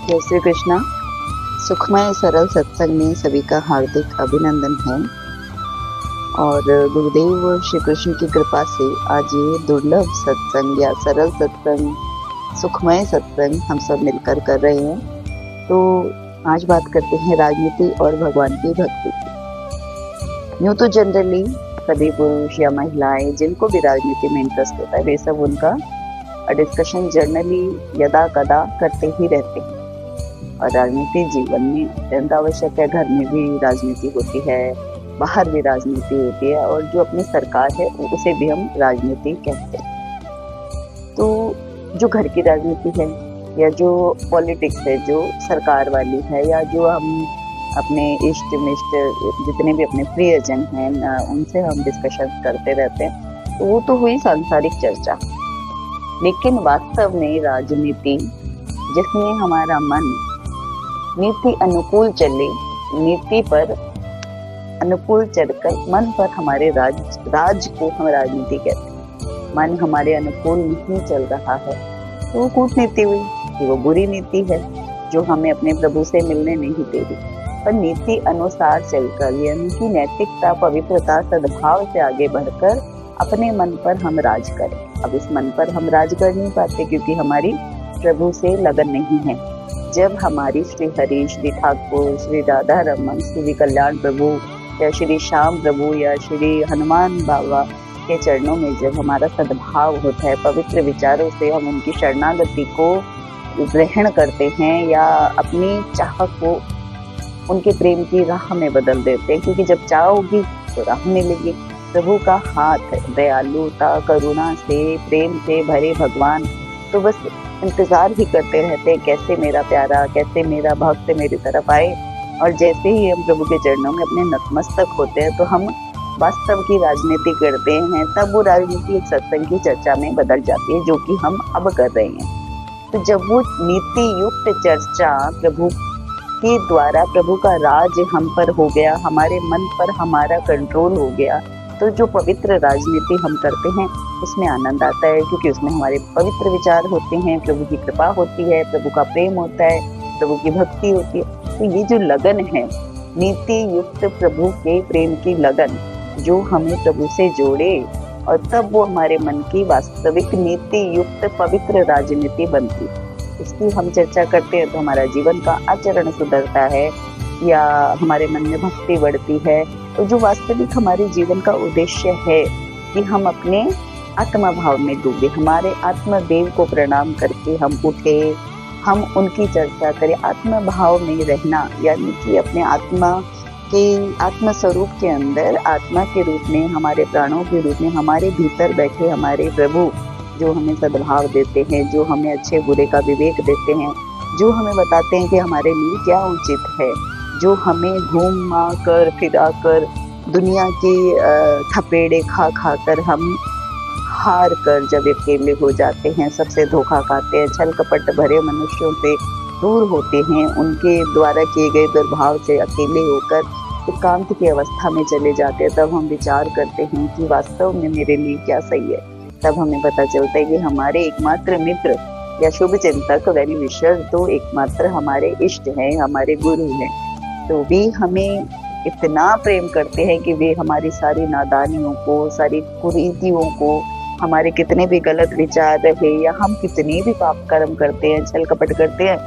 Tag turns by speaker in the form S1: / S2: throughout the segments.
S1: जय श्री कृष्णा। सुखमय सरल सत्संग में सभी का हार्दिक अभिनंदन है और गुरुदेव श्री कृष्ण की कृपा से आज ये दुर्लभ सत्संग या सरल सत्संग, सुखमय सत्संग हम सब मिलकर कर रहे हैं। तो आज बात करते हैं राजनीति और भगवान की भक्ति की। यूँ तो जनरली सभी पुरुष या महिलाएं जिनको भी राजनीति में इंटरेस्ट होता है वे सब उनका डिस्कशन जर्नली यदा कदा करते ही रहते हैं और राजनीति जीवन में अत्यंत आवश्यक है। घर में भी राजनीति होती है, बाहर भी राजनीति होती है और जो अपनी सरकार है उसे भी हम राजनीति कहते हैं। तो जो घर की राजनीति है या जो पॉलिटिक्स है, जो सरकार वाली है, या जो हम अपने इष्ट मिष्ट जितने भी अपने प्रियजन हैं उनसे हम डिस्कशन करते रहते हैं, तो वो तो हुई सांसारिक चर्चा। लेकिन वास्तव में राजनीति जिसमें हमारा मन नीति अनुकूल चले, नीति पर अनुकूल चलकर मन पर हमारे राज को हम राजनीति कहते हैं। मन हमारे अनुकूल नहीं चल रहा है तो वो कूटनीति हुई कि वो बुरी नीति है जो हमें अपने प्रभु से मिलने नहीं दे रही। पर नीति अनुसार चलकर यानी कि नैतिकता, पवित्रता, सद्भाव से आगे बढ़कर अपने मन पर हम राज करें। अब इस मन पर हम राज कर नहीं पाते क्योंकि हमारी प्रभु से लगन नहीं है। जब हमारी श्री हरि, श्री ठाकुर, श्री राधा रमन, श्री कल्याण प्रभु या श्री श्याम प्रभु या श्री हनुमान बाबा के चरणों में जब हमारा सद्भाव होता है, पवित्र विचारों से हम उनकी शरणागति को ग्रहण करते हैं या अपनी चाह को उनके प्रेम की राह में बदल देते हैं, क्योंकि जब चाह होगी तो राह मिलेगी। प्रभु का हाथ दयालुता, करुणा से, प्रेम से भरे भगवान तो बस इंतजार ही करते रहते हैं कैसे मेरा प्यारा, कैसे मेरा भक्त मेरी तरफ आए। और जैसे ही हम प्रभु के चरणों में अपने नतमस्तक होते हैं तो हम वास्तव की राजनीति करते हैं। तब वो राजनीति एक सत्संग की चर्चा में बदल जाती है, जो कि हम अब कर रहे हैं। तो जब वो नीति युक्त चर्चा प्रभु के द्वारा, प्रभु का राज हम पर हो गया, हमारे मन पर हमारा कंट्रोल हो गया, तो जो पवित्र राजनीति हम करते हैं उसमें आनंद आता है, क्योंकि उसमें हमारे पवित्र विचार होते हैं, प्रभु की कृपा होती है, प्रभु का प्रेम होता है, प्रभु की भक्ति होती है। तो ये जो लगन है, नीति युक्त प्रभु के प्रेम की लगन जो हमें प्रभु से जोड़े और तब वो हमारे मन की वास्तविक नीति युक्त पवित्र राजनीति बनती। इसकी हम चर्चा करते हैं तो हमारा जीवन का आचरण सुधरता है या हमारे मन में भक्ति बढ़ती है। तो जो वास्तविक हमारे जीवन का उद्देश्य है कि हम अपने आत्मा भाव में डूबे, हमारे आत्मदेव को प्रणाम करके हम उठे, हम उनकी चर्चा करें। आत्मा भाव में रहना यानी कि अपने आत्म स्वरूप के अंदर, आत्मा के रूप में, हमारे प्राणों के रूप में हमारे भीतर बैठे हमारे प्रभु जो हमें सद्भाव देते हैं, जो हमें अच्छे बुरे का विवेक देते हैं, जो हमें बताते हैं कि हमारे लिए क्या उचित है, जो हमें घूमा कर फिरा कर दुनिया की थपेड़े खा खा कर हम हार कर जब अकेले हो जाते हैं, सबसे धोखा खाते हैं, छल कपट भरे मनुष्यों से दूर होते हैं, उनके द्वारा किए गए दुर्भाव से अकेले होकर एकांत की अवस्था में चले जाते हैं, तब हम विचार करते हैं कि वास्तव में मेरे लिए क्या सही है। तब हमें पता चलता है कि हमारे एकमात्र मित्र या शुभ चिंतक वेल विशर तो एकमात्र हमारे इष्ट हैं, हमारे गुरु हैं। तो वे हमें इतना प्रेम करते हैं कि वे हमारी सारी नादानियों को, सारी कुरीतियों को, हमारे कितने भी गलत विचार रहे या हम कितने भी पाप कर्म करते हैं, छल कपट करते हैं,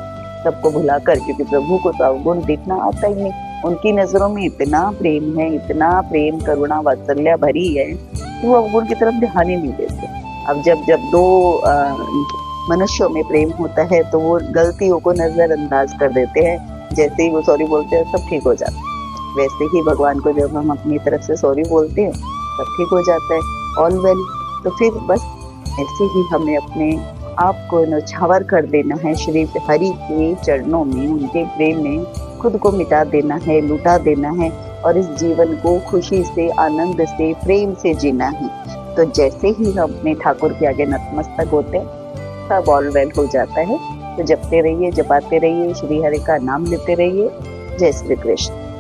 S1: सबको भुलाकर, क्योंकि प्रभु को तो अवगुण देखना आता ही नहीं, उनकी नजरों में इतना प्रेम है, इतना प्रेम, करुणा, वात्सल्य भरी है कि वो अवगुण की तरफ ध्यान ही नहीं देते। अब जब दो मनुष्यों में प्रेम होता है तो वो गलतियों को नजरअंदाज कर देते हैं। जैसे ही वो सॉरी बोलते हैं सब ठीक हो जाता है। वैसे ही भगवान को जब हम अपनी तरफ से सॉरी बोलते हैं सब ठीक हो जाता है, ऑल वेल। तो फिर बस ऐसे ही हमें अपने आप को न्यौछावर कर देना है, श्री हरि के चरणों में, उनके प्रेम में खुद को मिटा देना है, लुटा देना है और इस जीवन को खुशी से, आनंद से, प्रेम से जीना है। तो जैसे ही हम अपने ठाकुर के आगे नतमस्तक होते हैं सब ऑल वेल हो जाता है। तो जपते रहिए, जपाते रहिए, श्री हरि का नाम लेते रहिए। जय श्री कृष्ण।